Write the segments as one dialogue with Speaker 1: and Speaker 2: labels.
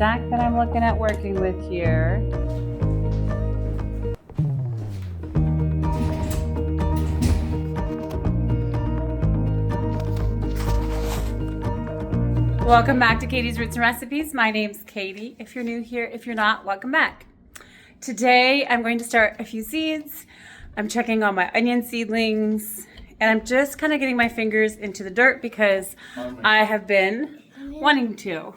Speaker 1: stack that I'm looking at working with here. Welcome back to Katie's Roots and Recipes. My name's Katie. If you're new here, if you're not, welcome back. Today I'm going to start a few seeds. I'm checking on my onion seedlings, and I'm just kind of getting my fingers into the dirt because I have been wanting to.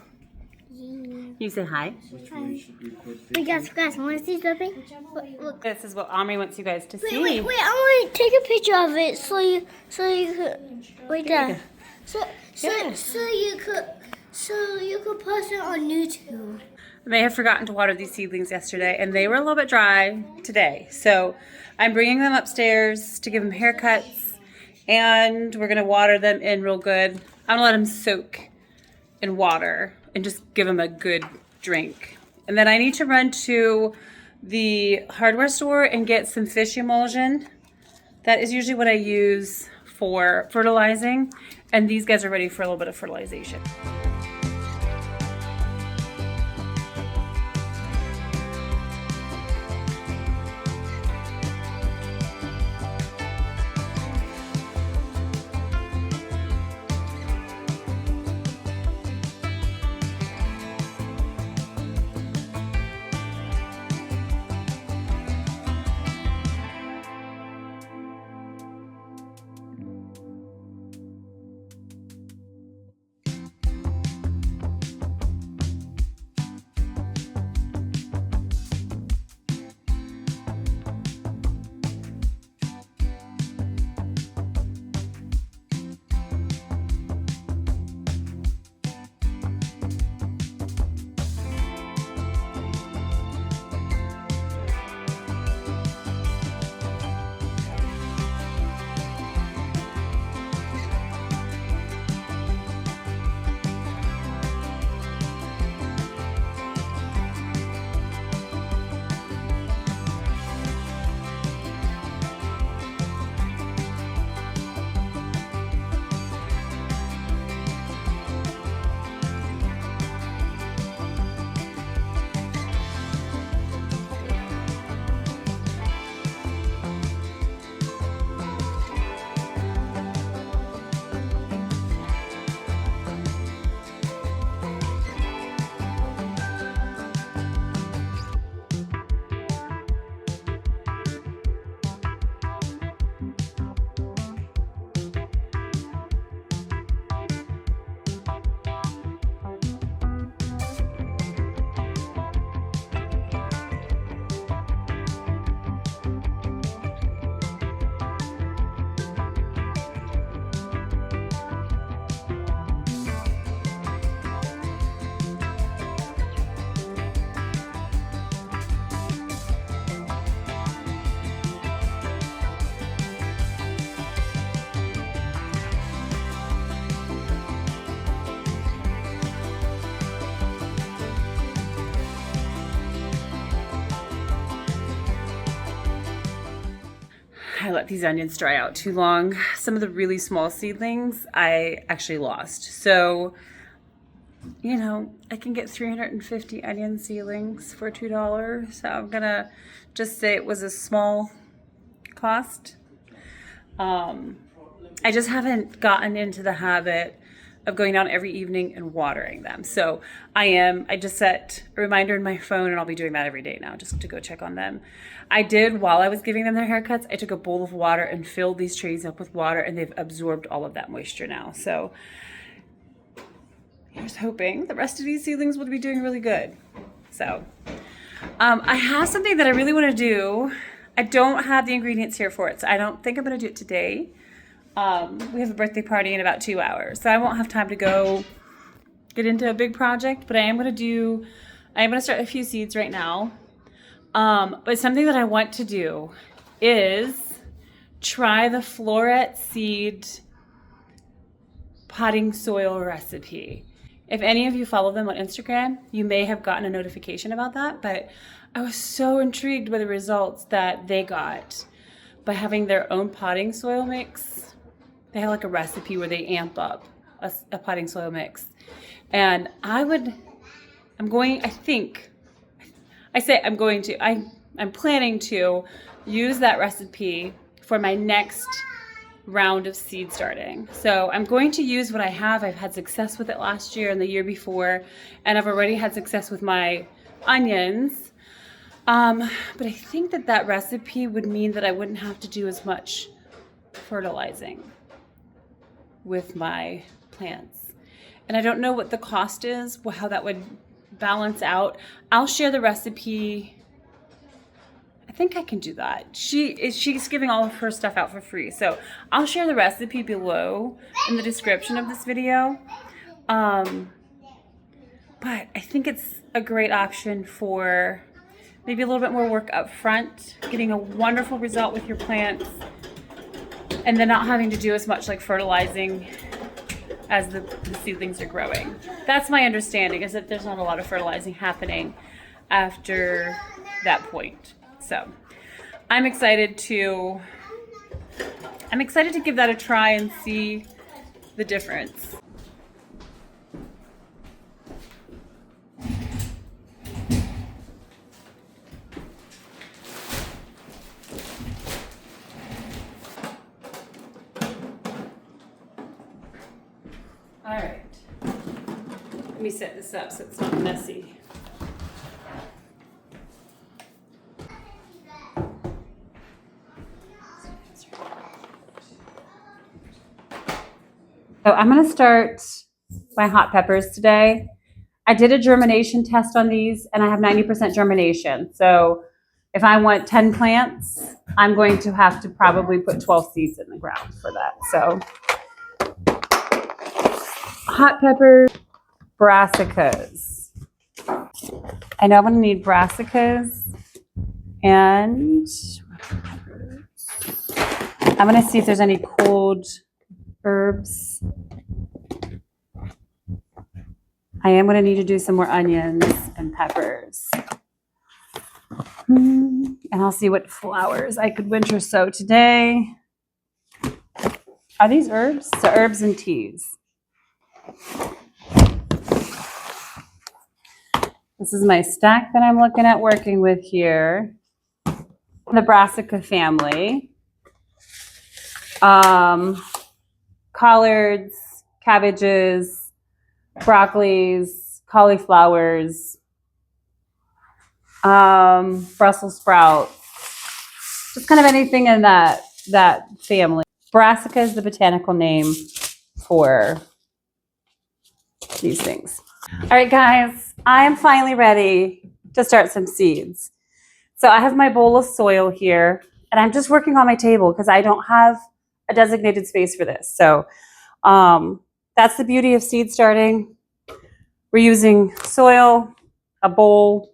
Speaker 1: You say hi.
Speaker 2: Wait, guys, I want to see something. Look.
Speaker 1: This is what Omri wants you guys to see.
Speaker 2: Wait, I want to take a picture of it so you could wait there. So you could post it on YouTube.
Speaker 1: I may have forgotten to water these seedlings yesterday, and they were a little bit dry today. So I'm bringing them upstairs to give them haircuts, and we're gonna water them in real good. I'm gonna let them soak in water and just give them a good drink. And then I need to run to the hardware store and get some fish emulsion. That is usually what I use for fertilizing. And these guys are ready for a little bit of fertilization. I let these onions dry out too long. Some of the really small seedlings I actually lost. So, you know, I can get 350 onion seedlings for $2. So I'm gonna just say it was a small cost. I just haven't gotten into the habit of going down every evening and watering them. So I just set a reminder in my phone, and I'll be doing that every day now just to go check on them. I did, while I was giving them their haircuts, I took a bowl of water and filled these trees up with water, and they've absorbed all of that moisture now. So here's hoping the rest of these seedlings will be doing really good. So I have something that I really want to do. I don't have the ingredients here for it, so I don't think I'm going to do it today. We have a birthday party in about 2 hours, so I won't have time to go get into a big project, but I am going to start a few seeds right now. But something that I want to do is try the Floret Seed potting soil recipe. If any of you follow them on Instagram, you may have gotten a notification about that, but I was so intrigued by the results that they got by having their own potting soil mix. They have like a recipe where they amp up a potting soil mix. And I would I'm planning to use that recipe for my next round of seed starting. So I'm going to use what I have. I've had success with it last year and the year before, and I've already had success with my onions. But I think that recipe would mean that I wouldn't have to do as much fertilizing with my plants. And I don't know what the cost is, how that would balance out. I'll share the recipe. I think I can do that. She's giving all of her stuff out for free. So I'll share the recipe below in the description of this video. But I think it's a great option for maybe a little bit more work up front, getting a wonderful result with your plants, and then not having to do as much like fertilizing as the seedlings are growing. That's my understanding, is that there's not a lot of fertilizing happening after that point. So I'm excited to give that a try and see the difference. All right, let me set this up so it's not messy. So I'm going to start my hot peppers today. I did a germination test on these and I have 90% germination. So if I want 10 plants, I'm going to have to probably put 12 seeds in the ground for that. So hot peppers, brassicas. I know I'm going to need brassicas, and I'm going to see if there's any cold herbs. I am going to need to do some more onions and peppers. And I'll see what flowers I could winter sow today. Are these herbs? So herbs and teas. This is my stack that I'm looking at working with here. The brassica family. Collards, cabbages, broccolis, cauliflowers, Brussels sprouts, just kind of anything in that family. Brassica is the botanical name for these things. All right, guys, I am finally ready to start some seeds. So I have my bowl of soil here, and I'm just working on my table because I don't have a designated space for this. So that's the beauty of seed starting. We're using soil, a bowl.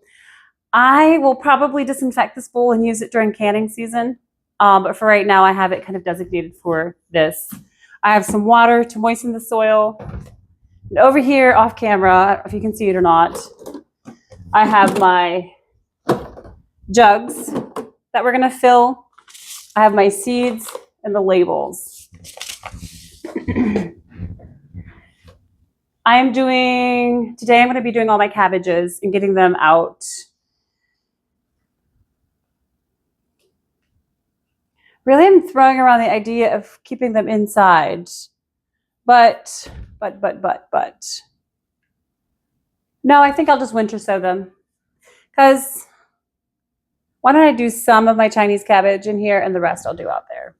Speaker 1: I will probably disinfect this bowl and use it during canning season. But for right now, I have it kind of designated for this. I have some water to moisten the soil. And over here off camera, I don't know if you can see it or not, I have my jugs that we're going to fill. I have my seeds and the labels. Today I'm going to be doing all my cabbages and getting them out. Really, I'm throwing around the idea of keeping them inside. But. No, I think I'll just winter sow them. Because why don't I do some of my Chinese cabbage in here and the rest I'll do out there.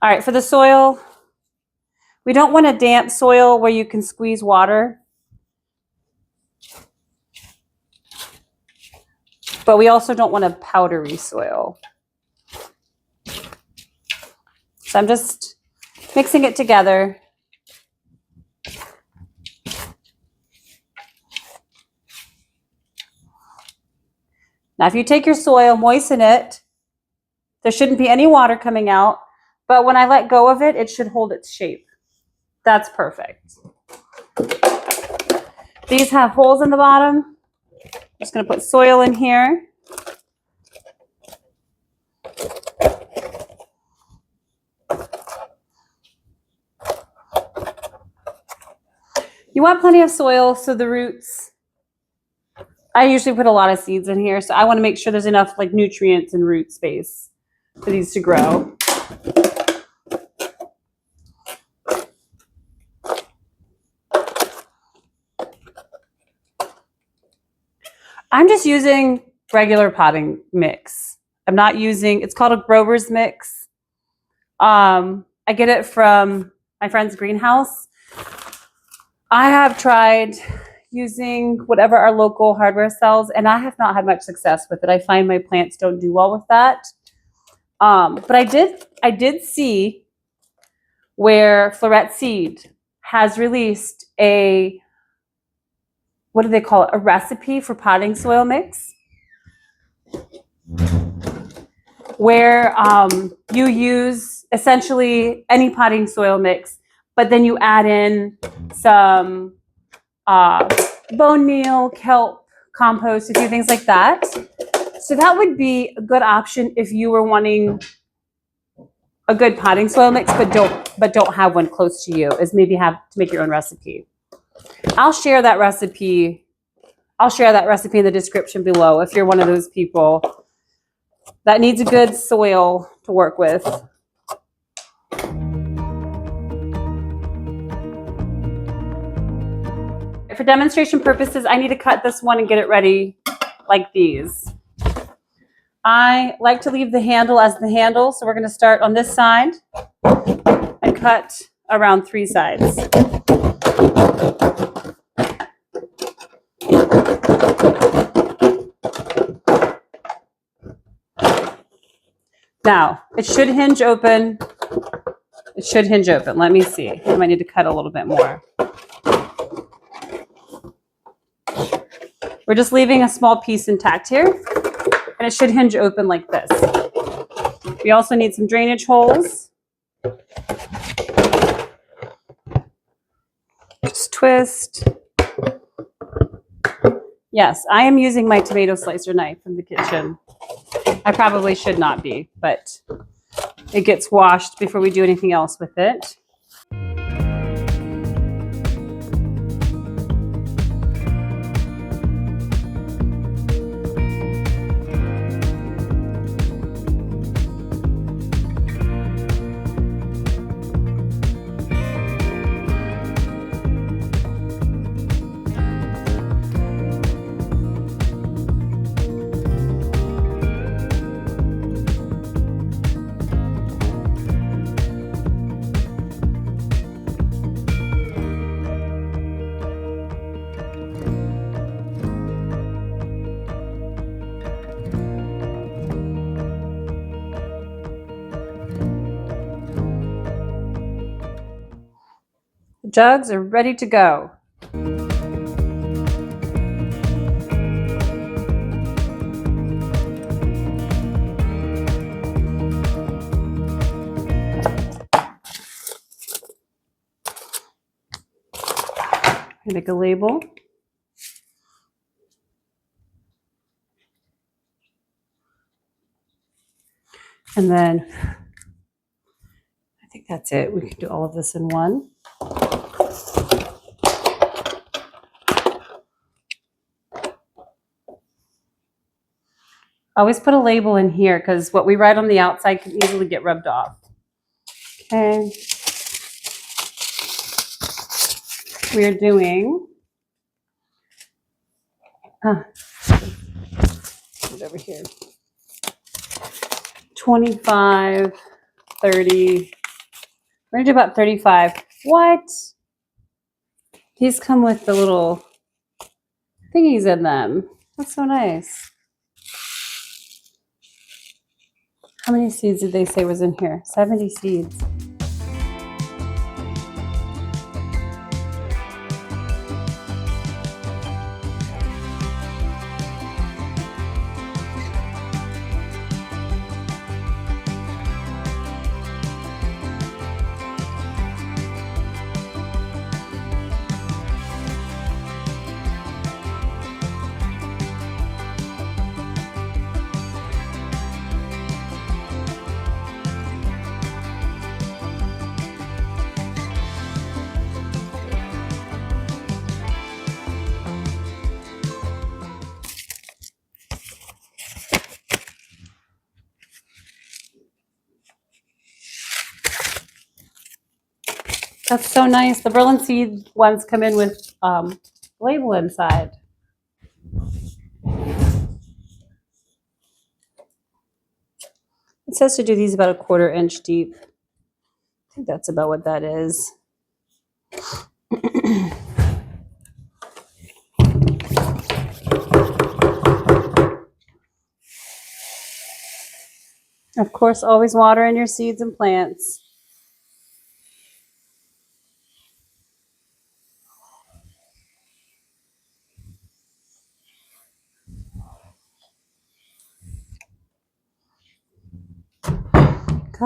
Speaker 1: All right, for the soil, we don't want a damp soil where you can squeeze water. But we also don't want a powdery soil. So I'm just mixing it together. Now, if you take your soil, moisten it, there shouldn't be any water coming out, but when I let go of it, it should hold its shape. That's perfect. These have holes in the bottom. I'm just going to put soil in here. You want plenty of soil so the roots, I usually put a lot of seeds in here, so I want to make sure there's enough like nutrients and root space for these to grow. I'm just using regular potting mix. I'm not using, it's called a grower's mix. I get it from my friend's greenhouse. I have tried using whatever our local hardware sells, and I have not had much success with it. I find my plants don't do well with that. But I did see where Floret Seed has released a, what do they call it? A recipe for potting soil mix, where you use essentially any potting soil mix, but then you add in some bone meal, kelp, compost, a few things like that. So that would be a good option if you were wanting a good potting soil mix, but don't have one close to you, is maybe have to make your own recipe. I'll share that recipe in the description below if you're one of those people that needs a good soil to work with. For demonstration purposes, I need to cut this one and get it ready like these. I like to leave the handle as the handle, so we're going to start on this side and cut around 3 sides. Now, it should hinge open. It should hinge open. Let me see. I might need to cut a little bit more. We're just leaving a small piece intact here, and it should hinge open like this. We also need some drainage holes. Just twist. Yes, I am using my tomato slicer knife from the kitchen. I probably should not be, but it gets washed before we do anything else with it. The jugs are ready to go. Make a label. And then I think that's it. We can do all of this in one. Always put a label in here because what we write on the outside can easily get rubbed off. Okay. We are doing, put it over here, 25, 30. We're going to do about 35. What? These come with the little thingies in them. That's so nice. How many seeds did they say was in here? 70 seeds. That's so nice. The Berlin Seed ones come in with label inside. It says to do these about a 1/4 inch deep. I think that's about what that is. Of course, always water in your seeds and plants.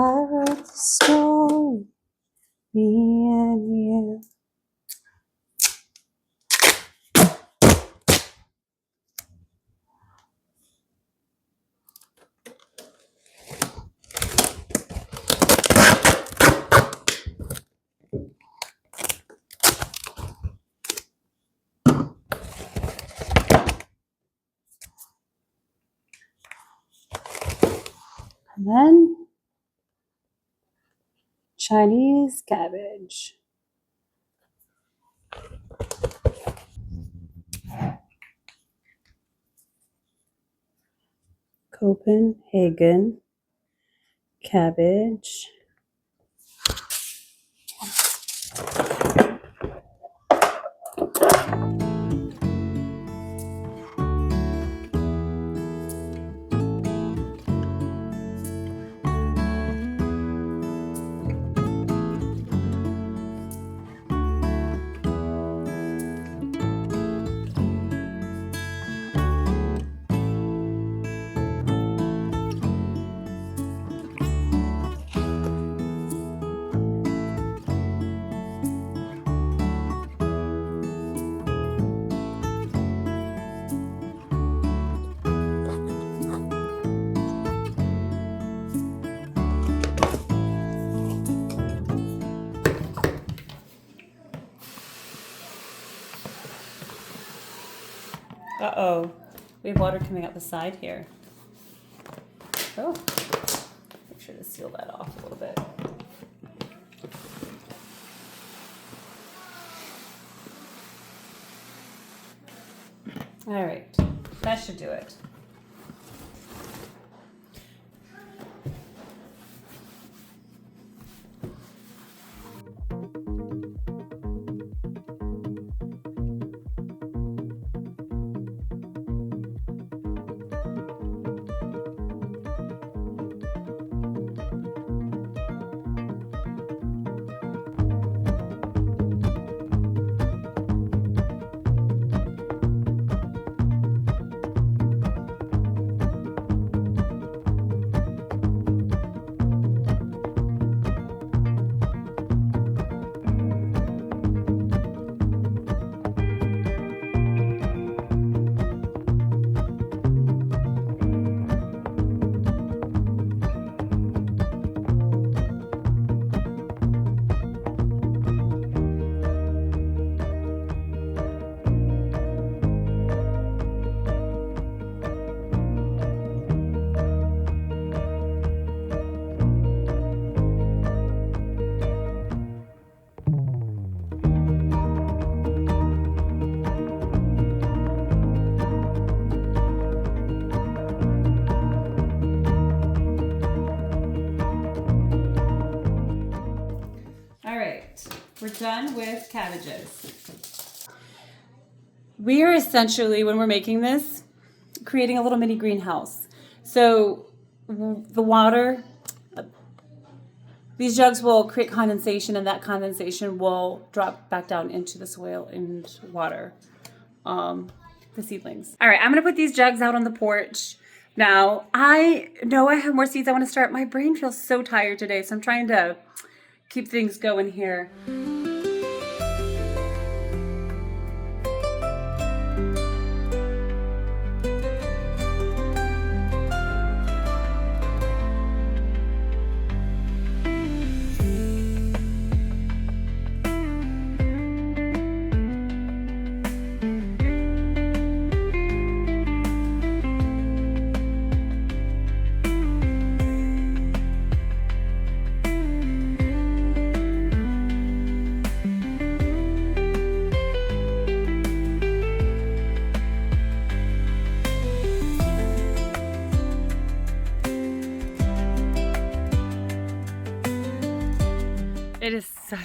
Speaker 1: I wrote the story, me and you. And then Chinese cabbage. Copenhagen cabbage. Uh-oh, we have water coming out the side here. Oh, make sure to seal that off a little bit. All right, that should do it. We're done with cabbages. We are essentially, when we're making this, creating a little mini greenhouse. So the water, these jugs will create condensation, and that condensation will drop back down into the soil and water the seedlings. All right, I'm gonna put these jugs out on the porch. Now, I know I have more seeds I want to start. My brain feels so tired today, so I'm trying to keep things going here.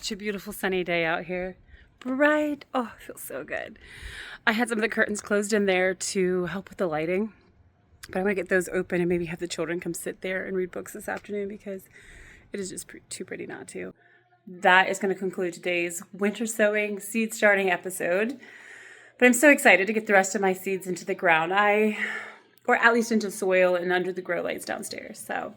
Speaker 1: such a beautiful sunny day out here. Bright. Oh, it feels so good. I had some of the curtains closed in there to help with the lighting, but I'm gonna get those open and maybe have the children come sit there and read books this afternoon because it is just too pretty not to. That is going to conclude today's winter sowing seed starting episode. But I'm so excited to get the rest of my seeds into the ground. Or at least into soil and under the grow lights downstairs. So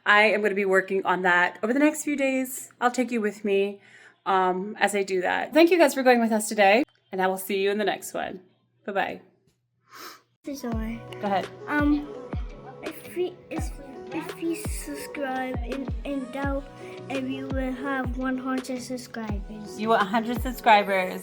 Speaker 1: I am going to be working on that over the next few days. I'll take you with me as I do that. Thank you guys for going with us today, and I will see you in the next one. Bye-bye. Go ahead.
Speaker 2: If you subscribe and down, and you will have 100 subscribers.
Speaker 1: You want 100 subscribers.